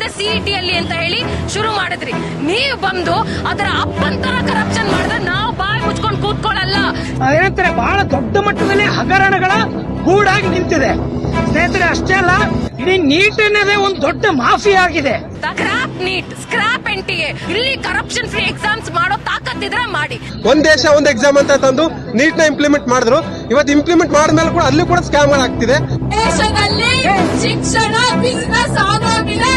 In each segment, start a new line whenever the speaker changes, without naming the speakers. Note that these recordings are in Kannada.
ಆಮೇಲೆ CET ಅಲ್ಲಿ ಅಂತ ಹೇಳಿ ಶುರು ಮಾಡಿದ್ರಿ. ನೀವು ಬಂದು ಅದರ ಅಪ್ಪಂತರ ಕರಪ್ಷನ್ ಮಾಡಿದ್ರೆ ನಾವು ಬಾಯಿ ಮುಚ್ಕೊಂಡು ಕೂತ್ಕೊಳ್ಳಲ್ಲ.
ಅದೇನಂತಾರೆ ಬಹಳ ದೊಡ್ಡ ಮಟ್ಟದಲ್ಲಿ ಹಗರಣಗಳ ಗೂಡಾಗಿ ನಿಂತಿದೆ ಸ್ನೇಹಿತರೆ. ಅಷ್ಟೇ ಅಲ್ಲ, ಇಡೀ ನೀಟ್ ಅನ್ನೋದೇ ಒಂದು ದೊಡ್ಡ ಮಾಫಿಯಾ ಆಗಿದೆ.
Scrap NEET, scrap NTA. ಇಲ್ಲಿ ಕರಪ್ಷನ್ ಫ್ರೀ ಎಕ್ಸಾಮ್ಸ್ ಮಾಡೋ ತಾಕತ್ತಿದ್ರೆ ಮಾಡಿ.
ಒಂದ್ ದೇಶ ಒಂದ್ ಎಕ್ಸಾಮ್ ಅಂತ ತಂದು ನೀಟ್ ನ ಇಂಪ್ಲಿಮೆಂಟ್ ಮಾಡಿದ್ರು. ಇವತ್ತು ಇಂಪ್ಲಿಮೆಂಟ್ ಮಾಡಿದ್ಮೇಲೆ ಕೂಡ ಅಲ್ಲಿ ಕೂಡ ಸ್ಕ್ಯಾಮ್ ಆಗ್ತಿದೆ.
ದೇಶದಲ್ಲಿ ಶಿಕ್ಷಣ ಬಿಸಿನೆಸ್ ಆಗೋಗಿದೆ.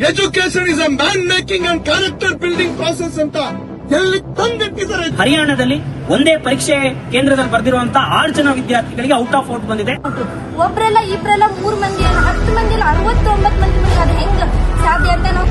Education is a man making and character building process ಅಂತ ಎಲ್ಲಿ ತಂದಿಟ್ಟಿದ್ದಾರೆ.
ಹರಿಯಾಣದಲ್ಲಿ ಒಂದೇ ಪರೀಕ್ಷೆ ಕೇಂದ್ರದಲ್ಲಿ ಬರೆದಿರುವಂತಹ 6 ಜನ ವಿದ್ಯಾರ್ಥಿಗಳಿಗೆ ಔಟ್ ಆಫ್ ಔಟ್ ಬಂದಿದೆ.
ಒಬ್ರಲ್ಲ ಇಬ್ರಲ್ಲ 3 ಮಂದಿ 10 ಮಂದಿ 69 ಮಂದಿ ಅದು ಹೆಂಗ ಸಾಧ್ಯ ಅಂತ ನಾವು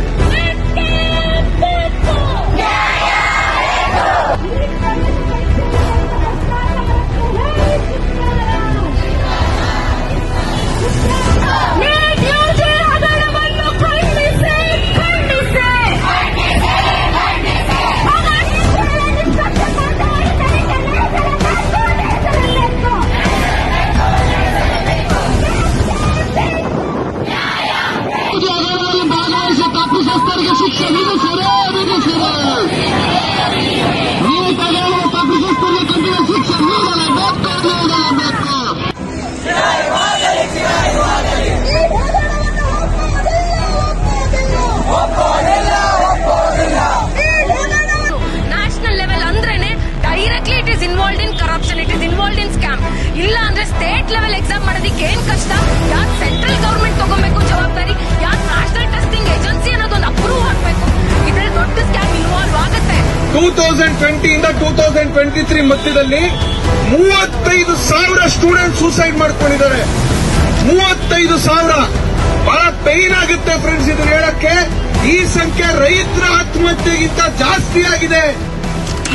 ಇಲ್ಲ ಅಂದ್ರೆ ಸ್ಟೇಟ್ ಲೆವೆಲ್ ಎಕ್ಸಾಮ್ ಮಾಡೋದಕ್ಕೆ ಏನ್ ಕಷ್ಟ? ಯಾಕೆ ಸೆಂಟ್ರಲ್ ಗವರ್ಮೆಂಟ್ ತಗೋಬೇಕು ಜವಾಬ್ದಾರಿ? ಯಾಕೆ ನ್ಯಾಷನಲ್ ಟೆಸ್ಟಿಂಗ್ ಏಜೆನ್ಸಿ ಅನ್ನೋದೊಂದು ಅಪ್ರೂವ್ ಆಗ್ಬೇಕು? ಇದ್ರಲ್ಲಿ ದೊಡ್ಡ ಸ್ಕ್ಯಾಮ್ ಇನ್ವಾಲ್ವ್ ಆಗುತ್ತೆ.
2020 ಇಂದ 2023 ಮಧ್ಯದಲ್ಲಿ 35,000 ಸ್ಟೂಡೆಂಟ್ ಸೂಸೈಡ್ ಮಾಡ್ಕೊಂಡಿದ್ದಾರೆ. 35,000. ಬಹಳ ಪೈನ್ ಆಗುತ್ತೆ ಫ್ರೆಂಡ್ಸ್ ಇದನ್ನ ಹೇಳಕ್ಕೆ. ಈ ಸಂಖ್ಯೆ ರೈತರ ಆತ್ಮಹತ್ಯೆಗಿಂತ ಜಾಸ್ತಿ ಆಗಿದೆ.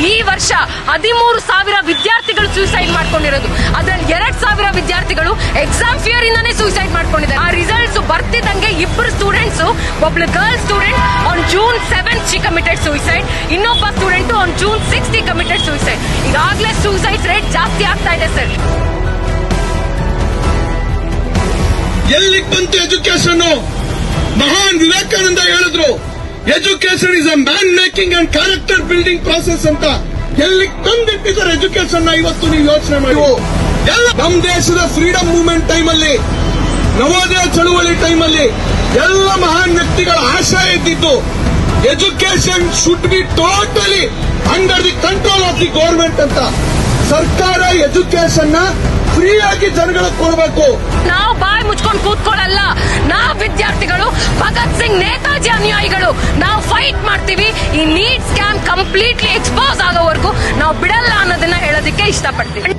ಈ ವರ್ಷ 13,000 ವಿದ್ಯಾರ್ಥಿಗಳು ಸೂಸೈಡ್ ಮಾಡ್ಕೊಂಡಿರೋದು. ಅದ್ರಲ್ಲಿ 2,000 ವಿದ್ಯಾರ್ಥಿಗಳು ಎಕ್ಸಾಮ್ ಫಿಯರ್ ಇಂದಾನೆ ಸೂಸೈಡ್ ಮಾಡ್ಕೊಂಡಿದ್ದಾರೆ. ಆ ರಿಸಲ್ಟ್ಸ್ ಬರ್ತಿದ್ದಂಗೆ 2 ಸ್ಟೂಡೆಂಟ್ಸ್, ಒಬ್ಳು girl student on June 7th she committed suicide, ಇನ್ನೊಬ್ಬ student on June 6th he committed suicide. ಈಗಾಗಲೇ ಸೂಸೈಡ್ ರೇಟ್ ಜಾಸ್ತಿ ಆಗ್ತಾ ಇದೆ ಸರ್.
ಎಲ್ಲಿ ಬಂತು ಎಜುಕೇಶನ್? ಮಹಾನ್ ವಿವೇಕಾನಂದ ಹೇಳಿದ್ರು, education is a man making and character building process ಅಂತ. ಎಲ್ಲಿ ತಂದಿಟ್ಟಿದ್ದಾರೆ ಎಜುಕೇಶನ್ ನ? ಇವತ್ತು ನೀವು ಯೋಚನೆ ಮಾಡಿ. ಎಲ್ಲ ನಮ್ಮ ದೇಶದ ಫ್ರೀಡಮ್ ಮೂವ್ಮೆಂಟ್ ಟೈಮಲ್ಲಿ, ನವೋದಯ ಚಳುವಳಿ ಟೈಮಲ್ಲಿ ಎಲ್ಲ ಮಹಾನ್ ವ್ಯಕ್ತಿಗಳ ಆಶಯ ಇದ್ದಿದ್ದು education should be totally under the control of the government ಅಂತ. ಸರ್ಕಾರ ಎಜುಕೇಶನ್ ನ ಫ್ರೀ ಆಗಿ ಜನಗಳಿಗೆ ಕೊಡಬೇಕು.
ನಾವು ಬಾಯಿ ಮುಚ್ಕೊಂಡು ಕೂತ್ಕೊಳ್ಳಲ್ಲ. ನಾವು ವಿದ್ಯಾರ್ಥಿಗಳು, ಭಗತ್ ಸಿಂಗ್, ನೇತಾಜಿ ಅನುಯಾಯಿಗಳು. ನಾವು ಫೈಟ್ ಮಾಡ್ತೀವಿ. ಈ ನೀಟ್ ಸ್ಕ್ಯಾಮ್ ಕಂಪ್ಲೀಟ್ಲಿ ಎಕ್ಸ್ಪೋಸ್ ಆಗೋವರೆಗೂ ನಾವು ಬಿಡಲ್ಲ ಅನ್ನೋದನ್ನ ಹೇಳೋದಕ್ಕೆ ಇಷ್ಟಪಡ್ತೀವಿ.